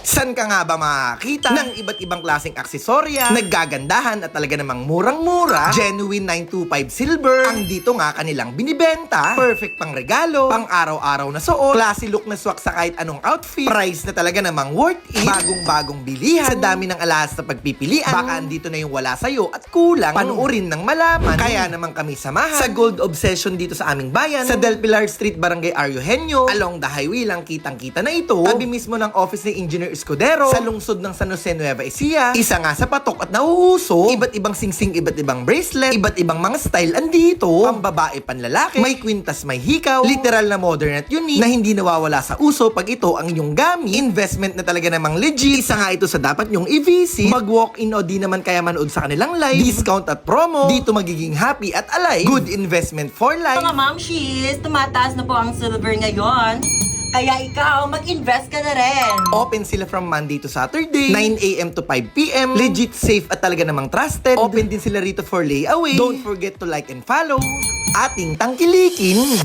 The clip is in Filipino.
San ka nga ba makakita ng iba't ibang klaseng aksesorya, naggagandahan at talaga namang murang-mura, genuine 925 silver, ang dito nga kanilang binibenta, perfect pang regalo, pang araw-araw na suot, classy look na swak sa kahit anong outfit, price na talaga namang worth it, bagong-bagong bilihan, sa dami ng alahas na pagpipilian, baka andito na yung wala sa'yo at kulang, panuorin ng malaman, kaya naman kami samahan sa Gold Obsession dito sa aming bayan, sa Del Pilar Street, Barangay Arrojenio, along the highway lang kitang-kita na ito, tabi mismo ng office ni Engineer Escudero, sa lungsod ng San Jose Nueva Ecija, isa nga sa patok at nauuso, iba't ibang singsing, iba't ibang bracelet, iba't ibang mga style andito, pambabae, panlalaki, may kwintas, may hikaw, literal na modern at unique, na hindi nawawala sa uso pag ito ang inyong gamit, investment na talaga namang legit, isa nga ito sa dapat nyong i-visit, mag-walk-in o di naman kaya manood sa kanilang live, discount at promo, dito magiging happy at alive, good investment for life. Mga mamshis, tumataas na po ang silver ngayon. Kaya ikaw, mag-invest ka na rin. Open sila from Monday to Saturday, 9 a.m. to 5 p.m. Legit, safe at talaga namang trusted. Open din sila rito for layaway. Don't forget to like and follow ating tangkilikin.